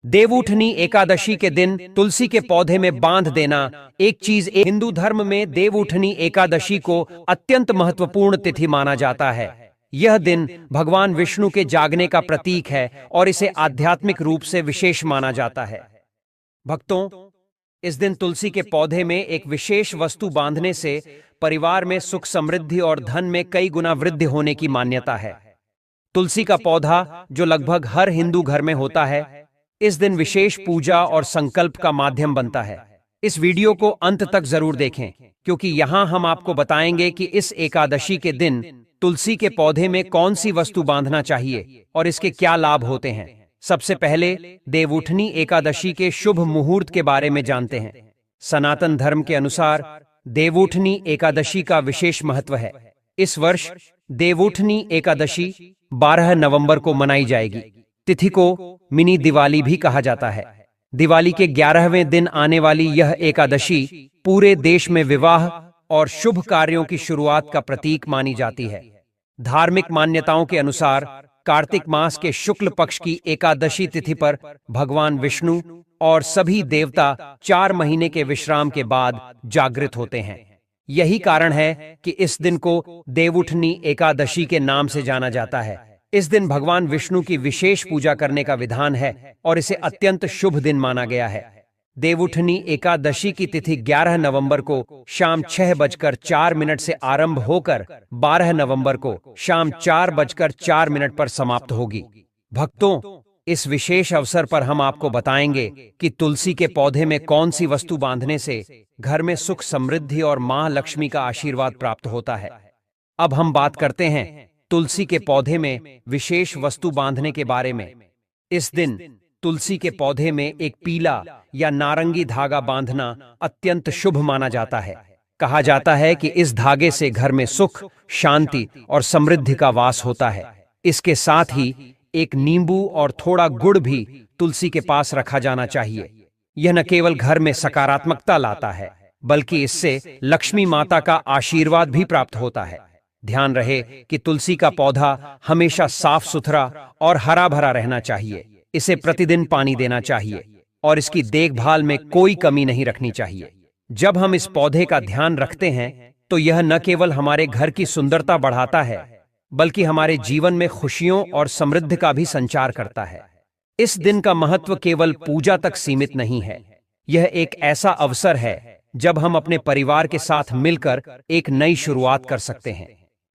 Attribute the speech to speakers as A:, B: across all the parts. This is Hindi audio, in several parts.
A: देवउठनी एकादशी के दिन तुलसी के पौधे में बांध देना एक चीज। हिंदू धर्म में देवउठनी एकादशी को अत्यंत महत्वपूर्ण तिथि माना जाता है। यह दिन भगवान विष्णु के जागने का प्रतीक है और इसे आध्यात्मिक रूप से विशेष माना जाता है। भक्तों, इस दिन तुलसी के पौधे में एक विशेष वस्तु बांधने से परिवार में सुख समृद्धि और धन में कई गुना वृद्धि होने की मान्यता है। तुलसी का पौधा, जो लगभग हर हिंदू घर में होता है, इस दिन विशेष पूजा और संकल्प का माध्यम बनता है। इस वीडियो को अंत तक जरूर देखें, क्योंकि यहां हम आपको बताएंगे कि इस एकादशी के दिन तुलसी के पौधे में कौन सी वस्तु बांधना चाहिए और इसके क्या लाभ होते हैं। सबसे पहले देवउठनी एकादशी के शुभ मुहूर्त के बारे में जानते हैं। सनातन धर्म के अनुसार देवउठनी एकादशी का विशेष महत्व है। इस वर्ष देवउठनी एकादशी 12 नवंबर को मनाई जाएगी। तिथि को मिनी दिवाली भी कहा जाता है। दिवाली के 11वें दिन आने वाली यह एकादशी पूरे देश में विवाह और शुभ कार्यों की शुरुआत का प्रतीक मानी जाती है। धार्मिक मान्यताओं के अनुसार कार्तिक मास के शुक्ल पक्ष की एकादशी तिथि पर भगवान विष्णु और सभी देवता 4 महीने के विश्राम के बाद जागृत होते हैं। यही कारण है कि इस दिन को देवउठनी एकादशी के नाम से जाना जाता है। इस दिन भगवान विष्णु की विशेष पूजा करने का विधान है और इसे अत्यंत शुभ दिन माना गया है। देवउठनी एकादशी की तिथि 11 नवंबर को शाम 6:04 से आरंभ होकर 12 नवंबर को शाम 4:04 पर समाप्त होगी। भक्तों, इस विशेष अवसर पर हम आपको बताएंगे कि तुलसी के पौधे में कौन सी वस्तु बांधने से घर में सुख समृद्धि और मां लक्ष्मी का आशीर्वाद प्राप्त होता है। अब हम बात करते हैं तुलसी के पौधे में विशेष वस्तु बांधने के बारे में। इस दिन तुलसी के पौधे में एक पीला या नारंगी धागा बांधना अत्यंत शुभ माना जाता है। कहा जाता है कि इस धागे से घर में सुख, शांति और समृद्धि का वास होता है। इसके साथ ही एक नींबू और थोड़ा गुड़ भी तुलसी के पास रखा जाना चाहिए। यह न केवल घर में सकारात्मकता लाता है, बल्कि इससे लक्ष्मी माता का आशीर्वाद भी प्राप्त होता है। ध्यान रहे कि तुलसी का पौधा हमेशा साफ सुथरा और हरा भरा रहना चाहिए। इसे प्रतिदिन पानी देना चाहिए और इसकी देखभाल में कोई कमी नहीं रखनी चाहिए। जब हम इस पौधे का ध्यान रखते हैं तो यह न केवल हमारे घर की सुंदरता बढ़ाता है, बल्कि हमारे जीवन में खुशियों और समृद्धि का भी संचार करता है। इस दिन का महत्व केवल पूजा तक सीमित नहीं है। यह एक ऐसा अवसर है जब हम अपने परिवार के साथ मिलकर एक नई शुरुआत कर सकते हैं।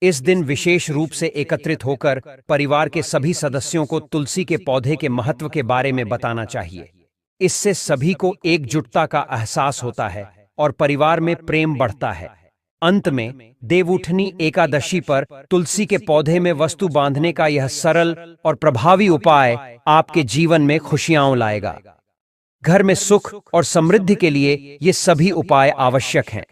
A: इस दिन विशेष रूप से एकत्रित होकर परिवार के सभी सदस्यों को तुलसी के पौधे के महत्व के बारे में बताना चाहिए। इससे सभी को एकजुटता का एहसास होता है और परिवार में प्रेम बढ़ता है। अंत में देवउठनी एकादशी पर तुलसी के पौधे में वस्तु बांधने का यह सरल और प्रभावी उपाय आपके जीवन में खुशियां लाएगा। घर में सुख और समृद्धि के लिए ये सभी उपाय आवश्यक हैं।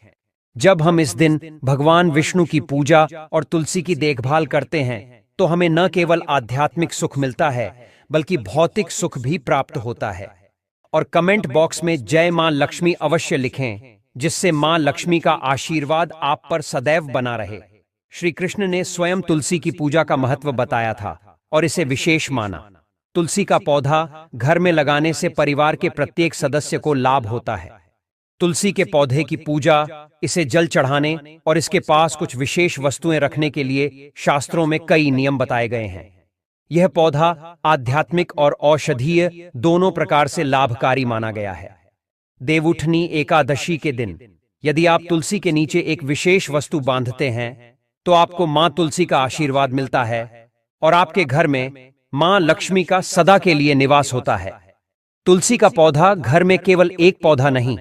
A: जब हम इस दिन भगवान विष्णु की पूजा और तुलसी की देखभाल करते हैं तो हमें न केवल आध्यात्मिक सुख मिलता है, बल्कि भौतिक सुख भी प्राप्त होता है। और कमेंट बॉक्स में जय मां लक्ष्मी अवश्य लिखें, जिससे मां लक्ष्मी का आशीर्वाद आप पर सदैव बना रहे। श्री कृष्ण ने स्वयं तुलसी की पूजा का महत्व बताया था और इसे विशेष माना। तुलसी का पौधा घर में लगाने से परिवार के प्रत्येक सदस्य को लाभ होता है। तुलसी के पौधे की पूजा, इसे जल चढ़ाने और इसके पास कुछ विशेष वस्तुएं रखने के लिए शास्त्रों में कई नियम बताए गए हैं। यह पौधा आध्यात्मिक और औषधीय दोनों प्रकार से लाभकारी माना गया है। देवउठनी एकादशी के दिन यदि आप तुलसी के नीचे एक विशेष वस्तु बांधते हैं तो आपको मां तुलसी का आशीर्वाद मिलता है और आपके घर में मां लक्ष्मी का सदा के लिए निवास होता है। तुलसी का पौधा घर में केवल एक पौधा नहीं,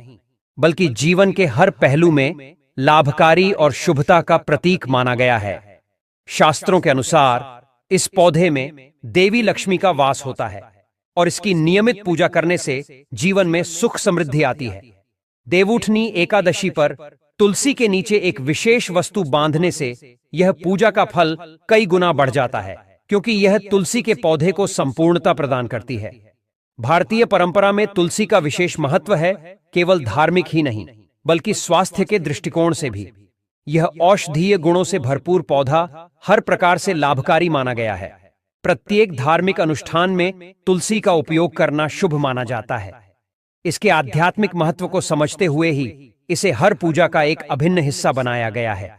A: बल्कि जीवन के हर पहलू में लाभकारी और शुभता का प्रतीक माना गया है। शास्त्रों के अनुसार इस पौधे में देवी लक्ष्मी का वास होता है और इसकी नियमित पूजा करने से जीवन में सुख समृद्धि आती है। देवउठनी एकादशी पर तुलसी के नीचे एक विशेष वस्तु बांधने से यह पूजा का फल कई गुना बढ़ जाता है, क्योंकि यह तुलसी के पौधे को संपूर्णता प्रदान करती है। भारतीय परंपरा में तुलसी का विशेष महत्व है, केवल धार्मिक ही नहीं, बल्कि स्वास्थ्य के दृष्टिकोण से भी। यह औषधीय गुणों से भरपूर पौधा हर प्रकार से लाभकारी माना गया है। प्रत्येक धार्मिक अनुष्ठान में तुलसी का उपयोग करना शुभ माना जाता है। इसके आध्यात्मिक महत्व को समझते हुए ही इसे हर पूजा का एक अभिन्न हिस्सा बनाया गया है।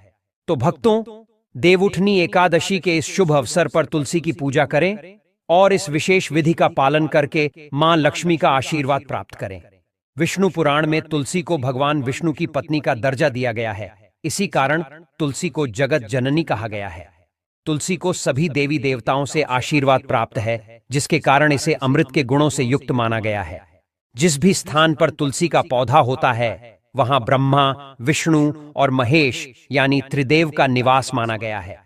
A: तो भक्तों, देवउठनी एकादशी के इस शुभ अवसर पर तुलसी की पूजा करें और इस विशेष विधि का पालन करके मां लक्ष्मी का आशीर्वाद प्राप्त करें। विष्णु पुराण में तुलसी को भगवान विष्णु की पत्नी का दर्जा दिया गया है। इसी कारण तुलसी को जगत जननी कहा गया है। तुलसी को सभी देवी देवताओं से आशीर्वाद प्राप्त है, जिसके कारण इसे अमृत के गुणों से युक्त माना गया है। जिस भी स्थान पर तुलसी का पौधा होता है, वहां ब्रह्मा, विष्णु और महेश यानी त्रिदेव का निवास माना गया है।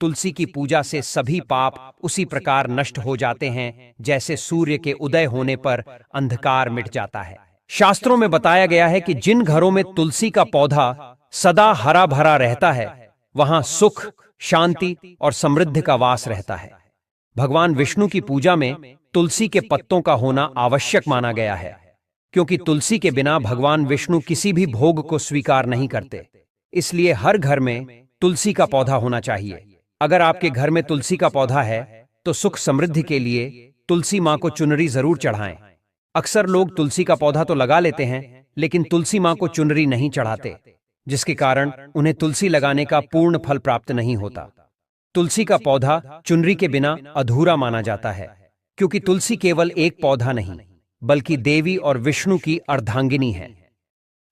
A: तुलसी की पूजा से सभी पाप उसी प्रकार नष्ट हो जाते हैं जैसे सूर्य के उदय होने पर अंधकार मिट जाता है। शास्त्रों में बताया गया है कि जिन घरों में तुलसी का पौधा सदा हरा भरा रहता है, वहां सुख, शांति और समृद्धि का वास रहता है। भगवान विष्णु की पूजा में तुलसी के पत्तों का होना आवश्यक माना गया है, क्योंकि तुलसी के बिना भगवान विष्णु किसी भी भोग को स्वीकार नहीं करते। इसलिए हर घर में तुलसी का पौधा होना चाहिए। अगर आपके घर में तुलसी का पौधा है तो सुख समृद्धि के लिए तुलसी मां को चुनरी जरूर चढ़ाएं। अक्सर लोग तुलसी का पौधा तो लगा लेते हैं, लेकिन तुलसी मां को चुनरी नहीं चढ़ाते, जिसके कारण उन्हें तुलसी लगाने का पूर्ण फल प्राप्त नहीं होता। तुलसी का पौधा चुनरी के बिना अधूरा माना जाता है, क्योंकि तुलसी केवल एक पौधा नहीं, बल्कि देवी और विष्णु की अर्धांगिनी है।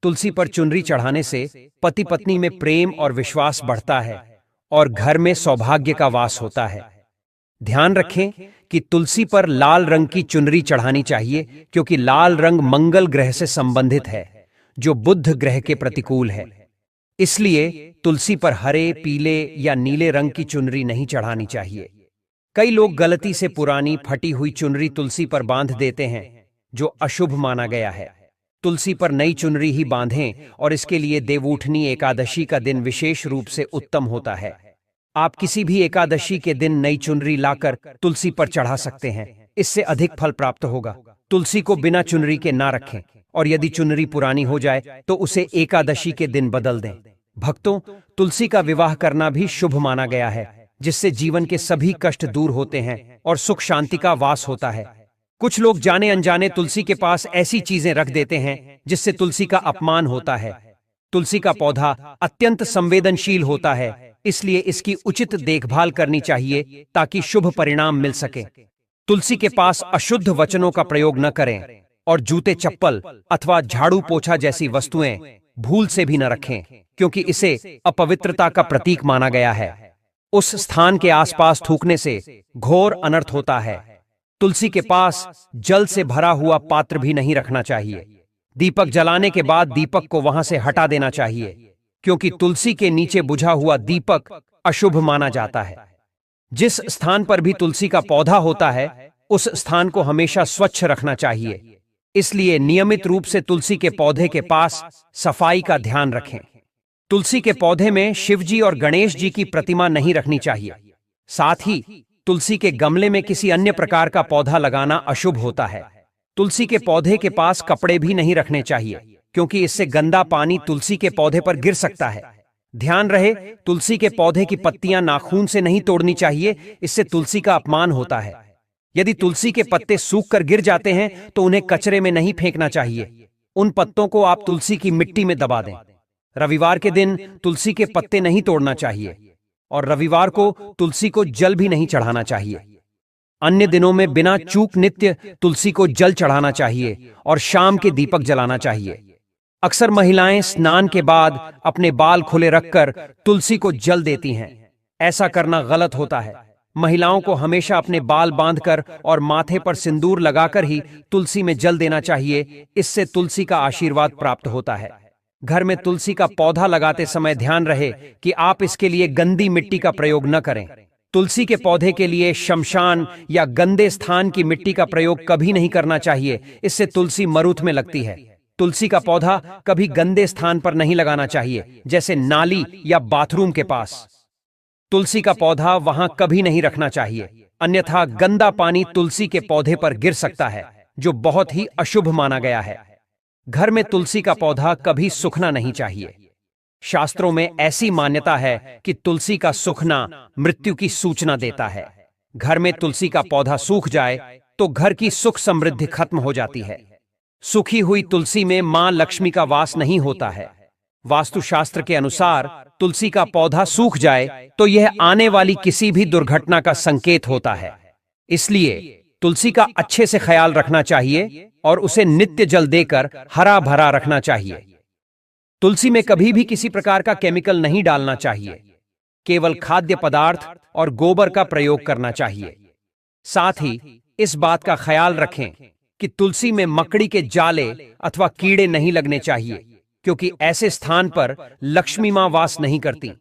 A: तुलसी पर चुनरी चढ़ाने से पति पत्नी में प्रेम और विश्वास बढ़ता है और घर में सौभाग्य का वास होता है। ध्यान रखें कि तुलसी पर लाल रंग की चुनरी चढ़ानी चाहिए, क्योंकि लाल रंग मंगल ग्रह से संबंधित है, जो बुध ग्रह के प्रतिकूल है। इसलिए तुलसी पर हरे, पीले या नीले रंग की चुनरी नहीं चढ़ानी चाहिए। कई लोग गलती से पुरानी फटी हुई चुनरी तुलसी पर बांध देते हैं, जो अशुभ माना गया है। तुलसी पर नई चुनरी ही बांधें और इसके लिए देवउठनी एकादशी का दिन विशेष रूप से उत्तम होता है। आप किसी भी एकादशी के दिन नई चुनरी लाकर तुलसी पर चढ़ा सकते हैं, इससे अधिक फल प्राप्त होगा। तुलसी को बिना चुनरी के ना रखें, और यदि चुनरी पुरानी हो जाए तो उसे एकादशी के दिन बदल दें। भक्तों, तुलसी का विवाह करना भी शुभ माना गया है, जिससे जीवन के सभी कष्ट दूर होते हैं और सुख शांति का वास होता है। कुछ लोग जाने अनजाने तुलसी के पास ऐसी चीजें रख देते हैं जिससे तुलसी का अपमान होता है। तुलसी का पौधा अत्यंत संवेदनशील होता है, इसलिए इसकी उचित देखभाल करनी चाहिए ताकि शुभ परिणाम मिल सके। तुलसी के पास अशुद्ध वचनों का प्रयोग न करें और जूते, चप्पल अथवा झाड़ू पोछा जैसी वस्तुएं भूल से भी न रखें, क्योंकि इसे अपवित्रता का प्रतीक माना गया है। उस स्थान के आसपास थूकने से घोर अनर्थ होता है। तुलसी के पास जल से भरा हुआ पात्र भी नहीं रखना चाहिए। दीपक जलाने के बाद दीपक को वहां से हटा देना चाहिए, क्योंकि तुलसी के नीचे बुझा हुआ दीपक अशुभ माना जाता है। जिस स्थान पर भी तुलसी का पौधा होता है, उस स्थान को हमेशा स्वच्छ रखना चाहिए। इसलिए नियमित रूप से तुलसी के पौधे के पास सफाई का ध्यान रखें। तुलसी के पौधे में शिवजी और गणेश जी की प्रतिमा नहीं रखनी चाहिए। साथ ही तुलसी के गमले में किसी अन्य प्रकार का पौधा लगाना अशुभ होता है। तुलसी के पौधे के पास कपड़े भी नहीं रखने चाहिए, क्योंकि इससे गंदा पानी तुलसी के पौधे पर गिर सकता है। ध्यान रहे, तुलसी के पौधे की पत्तियां नाखून से नहीं तोड़नी चाहिए, इससे तुलसी का अपमान होता है। यदि तुलसी के पत्ते सूख कर गिर जाते हैं तो उन्हें कचरे में नहीं फेंकना चाहिए। उन पत्तों को आप तुलसी की मिट्टी में दबा दें। रविवार के दिन तुलसी के पत्ते नहीं तोड़ना चाहिए, और रविवार को तुलसी को जल भी नहीं चढ़ाना चाहिए। अन्य दिनों में बिना चूक नित्य तुलसी को जल चढ़ाना चाहिए और शाम के दीपक जलाना चाहिए। अक्सर महिलाएं स्नान के बाद अपने बाल खुले रखकर तुलसी को जल देती हैं। ऐसा करना गलत होता है। महिलाओं को हमेशा अपने बाल बांधकर और माथे पर सिंदूर लगाकर ही तुलसी में जल देना चाहिए। इससे तुलसी का आशीर्वाद प्राप्त होता है। घर में तुलसी का पौधा लगाते समय ध्यान रहे कि आप इसके लिए गंदी मिट्टी का प्रयोग न करें। तुलसी के पौधे के लिए शमशान या गंदे स्थान की मिट्टी का प्रयोग कभी नहीं करना चाहिए, इससे तुलसी मरुथ में लगती है। तुलसी का पौधा कभी गंदे स्थान पर नहीं लगाना चाहिए, जैसे नाली या बाथरूम के पास। तुलसी का पौधा वहां कभी नहीं रखना चाहिए, अन्यथा गंदा पानी तुलसी के पौधे पर गिर सकता है, जो बहुत ही अशुभ माना गया है। घर में तुलसी का पौधा कभी सूखना नहीं चाहिए। शास्त्रों में ऐसी मान्यता है कि तुलसी का सूखना मृत्यु की सूचना देता है। घर में तुलसी का पौधा सूख जाए तो घर की सुख समृद्धि खत्म हो जाती है। सूखी हुई तुलसी में मां लक्ष्मी का वास नहीं होता है। वास्तुशास्त्र के अनुसार तुलसी का पौधा सूख जाए तो यह आने वाली किसी भी दुर्घटना का संकेत होता है। इसलिए तुलसी का अच्छे से ख्याल रखना चाहिए और उसे नित्य जल देकर हरा भरा रखना चाहिए। तुलसी में कभी भी किसी प्रकार का केमिकल नहीं डालना चाहिए। केवल खाद्य पदार्थ और गोबर का प्रयोग करना चाहिए। साथ ही इस बात का ख्याल रखें कि तुलसी में मकड़ी के जाले अथवा कीड़े नहीं लगने चाहिए, क्योंकि ऐसे स्थान पर लक्ष्मी मां वास नहीं करती।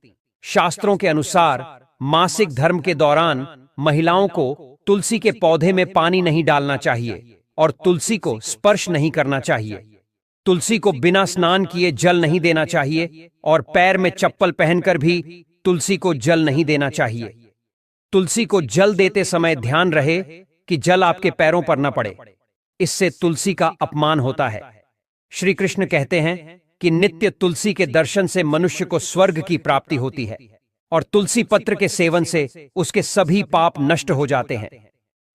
A: शास्त्रों के अनुसार मासिक धर्म के दौरान महिलाओं को तुलसी के पौधे में पानी नहीं डालना चाहिए और तुलसी को स्पर्श नहीं करना चाहिए। तुलसी को बिना स्नान किए जल नहीं देना चाहिए और पैर में चप्पल पहनकर भी तुलसी को जल नहीं देना चाहिए। तुलसी को जल देते समय ध्यान रहे कि जल आपके पैरों पर न पड़े, इससे तुलसी का अपमान होता है। श्री कृष्ण कहते हैं कि नित्य तुलसी के दर्शन से मनुष्य को स्वर्ग की प्राप्ति होती है और तुलसी पत्र के सेवन से उसके सभी पाप नष्ट हो जाते हैं।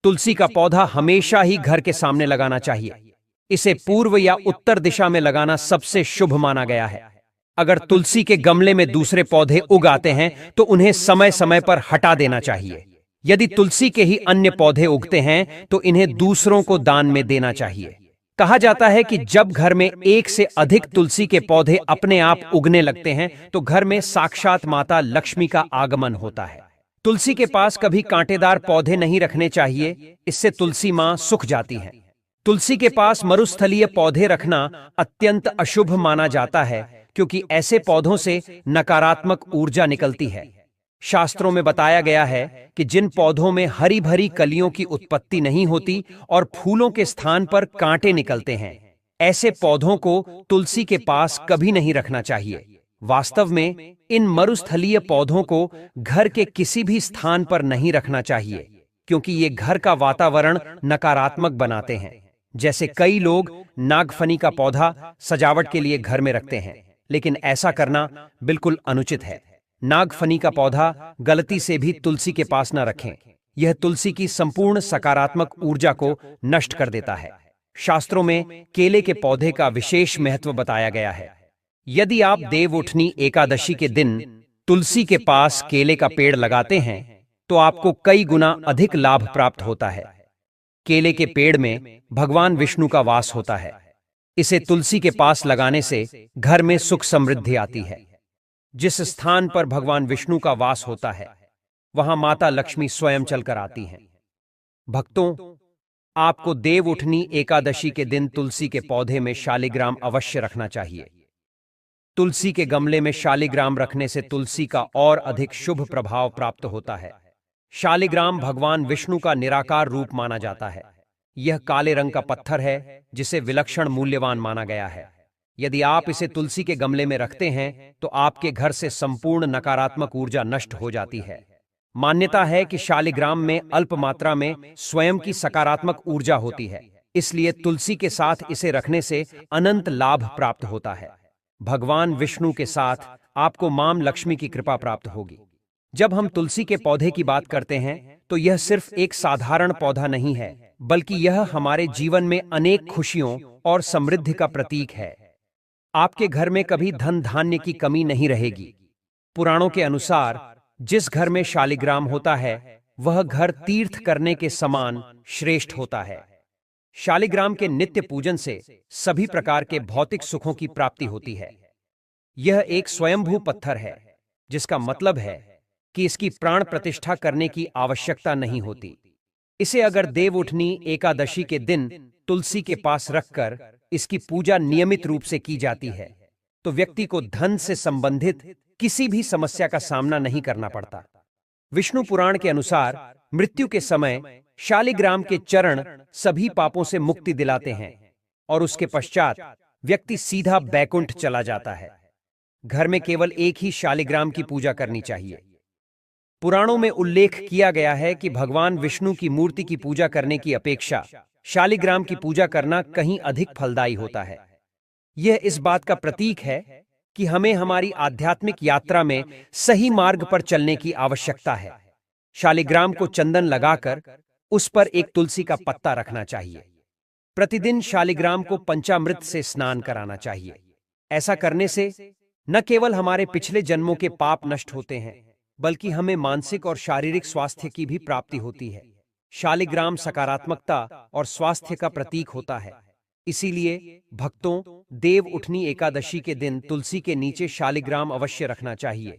A: तुलसी का पौधा हमेशा ही घर के सामने लगाना चाहिए। इसे पूर्व या उत्तर दिशा में लगाना सबसे शुभ माना गया है। अगर तुलसी के गमले में दूसरे पौधे उग आते हैं तो उन्हें समय समय पर हटा देना चाहिए। यदि तुलसी के ही अन्य पौधे उगते हैं तो इन्हें दूसरों को दान में देना चाहिए। कहा जाता है कि जब घर में एक से अधिक तुलसी के पौधे अपने आप उगने लगते हैं तो घर में साक्षात माता लक्ष्मी का आगमन होता है। तुलसी के पास कभी कांटेदार पौधे नहीं रखने चाहिए, इससे तुलसी मां सूख जाती है। तुलसी के पास मरुस्थलीय पौधे रखना अत्यंत अशुभ माना जाता है, क्योंकि ऐसे पौधों से नकारात्मक ऊर्जा निकलती है। शास्त्रों में बताया गया है कि जिन पौधों में हरी भरी कलियों की उत्पत्ति नहीं होती और फूलों के स्थान पर कांटे निकलते हैं, ऐसे पौधों को तुलसी के पास कभी नहीं रखना चाहिए। वास्तव में इन मरुस्थलीय पौधों को घर के किसी भी स्थान पर नहीं रखना चाहिए, क्योंकि ये घर का वातावरण नकारात्मक बनाते हैं। जैसे कई लोग नागफनी का पौधा सजावट के लिए घर में रखते हैं, लेकिन ऐसा करना बिल्कुल अनुचित है। नागफनी का पौधा गलती से भी तुलसी के पास न रखें। यह तुलसी की संपूर्ण सकारात्मक ऊर्जा को नष्ट कर देता है। शास्त्रों में केले के पौधे का विशेष महत्व बताया गया है। यदि आप देवउठनी एकादशी के दिन तुलसी के पास केले का पेड़ लगाते हैं तो आपको कई गुना अधिक लाभ प्राप्त होता है। केले के पेड़ में भगवान विष्णु का वास होता है। इसे तुलसी के पास लगाने से घर में सुख समृद्धि आती है। जिस स्थान पर भगवान विष्णु का वास होता है वहां माता लक्ष्मी स्वयं चलकर आती हैं। भक्तों, आपको देवउठनी एकादशी के दिन तुलसी के पौधे में शालिग्राम अवश्य रखना चाहिए। तुलसी के गमले में शालिग्राम रखने से तुलसी का और अधिक शुभ प्रभाव प्राप्त होता है। शालिग्राम भगवान विष्णु का निराकार रूप माना जाता है। यह काले रंग का पत्थर है जिसे विलक्षण मूल्यवान माना गया है। यदि आप इसे तुलसी के गमले में रखते हैं तो आपके घर से संपूर्ण नकारात्मक ऊर्जा नष्ट हो जाती है। मान्यता है कि शालिग्राम में अल्प मात्रा में स्वयं की सकारात्मक ऊर्जा होती है, इसलिए तुलसी के साथ इसे रखने से अनंत लाभ प्राप्त होता है। भगवान विष्णु के साथ आपको मां लक्ष्मी की कृपा प्राप्त होगी। जब हम तुलसी के पौधे की बात करते हैं तो यह सिर्फ एक साधारण पौधा नहीं है, बल्कि यह हमारे जीवन में अनेक खुशियों और समृद्धि का प्रतीक है। आपके घर में कभी धन धान्य की कमी नहीं रहेगी। पुराणों के अनुसार जिस घर में शालिग्राम होता है वह घर तीर्थ करने के समान श्रेष्ठ होता है। शालिग्राम के नित्य पूजन से सभी प्रकार के भौतिक सुखों की प्राप्ति होती है। यह एक स्वयंभू पत्थर है, जिसका मतलब है कि इसकी प्राण प्रतिष्ठा करने की आवश्यकता नहीं होती। इसे अगर देवउठनी एकादशी के दिन तुलसी के पास रखकर इसकी पूजा नियमित रूप से की जाती है तो व्यक्ति को धन से संबंधित किसी भी समस्या का सामना नहीं करना पड़ता। विष्णु पुराण के अनुसार मृत्यु के समय शालिग्राम के चरण सभी पापों से मुक्ति दिलाते हैं और उसके पश्चात व्यक्ति सीधा बैकुंठ चला जाता है। घर में केवल एक ही शालिग्राम की पूजा करनी चाहिए। पुराणों में उल्लेख किया गया है कि भगवान विष्णु की मूर्ति की पूजा करने की अपेक्षा शालिग्राम की पूजा करना कहीं अधिक फलदायी होता है। यह इस बात का प्रतीक है कि हमें हमारी आध्यात्मिक यात्रा में सही मार्ग पर चलने की आवश्यकता है। शालिग्राम को चंदन लगाकर उस पर एक तुलसी का पत्ता रखना चाहिए। प्रतिदिन शालिग्राम को पंचामृत से स्नान कराना चाहिए। ऐसा करने से न केवल हमारे पिछले जन्मों के पाप नष्ट होते हैं, बल्कि हमें मानसिक और शारीरिक स्वास्थ्य की भी प्राप्ति होती है। शालिग्राम सकारात्मकता और स्वास्थ्य का प्रतीक होता है। इसीलिए भक्तों, देव उठनी एकादशी के दिन तुलसी के नीचे शालिग्राम अवश्य रखना चाहिए।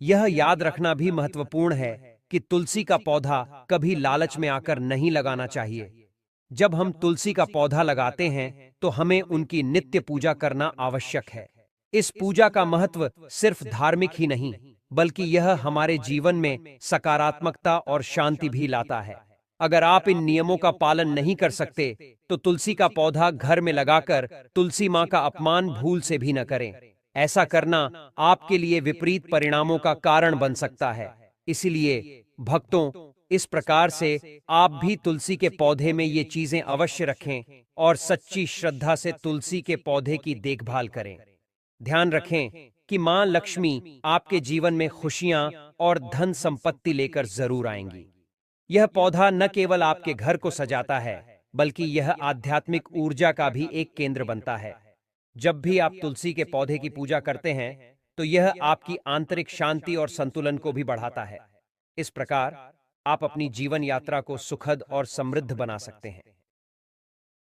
A: यह याद रखना भी महत्वपूर्ण है कि तुलसी का पौधा कभी लालच में आकर नहीं लगाना चाहिए। जब हम तुलसी का पौधा लगाते हैं तो हमें उनकी नित्य पूजा करना आवश्यक है। इस पूजा का महत्व सिर्फ धार्मिक ही नहीं, बल्कि यह हमारे जीवन में सकारात्मकता और शांति भी लाता है। अगर आप इन नियमों का पालन नहीं कर सकते तो तुलसी का पौधा घर में लगाकर तुलसी माँ का अपमान भूल से भी न करें। ऐसा करना आपके लिए विपरीत परिणामों का कारण बन सकता है। इसलिए भक्तों, इस प्रकार से आप भी तुलसी के पौधे में ये चीजें अवश्य रखें और सच्ची श्रद्धा से तुलसी के पौधे की देखभाल करें। ध्यान रखें कि मां लक्ष्मी आपके जीवन में खुशियां और धन संपत्ति लेकर जरूर आएंगी। यह पौधा न केवल आपके घर को सजाता है, बल्कि यह आध्यात्मिक ऊर्जा का भी एक केंद्र बनता है। जब भी आप तुलसी के पौधे की पूजा करते हैं तो यह आपकी आंतरिक शांति और संतुलन को भी बढ़ाता है। इस प्रकार आप अपनी जीवन यात्रा को सुखद और समृद्ध बना सकते हैं।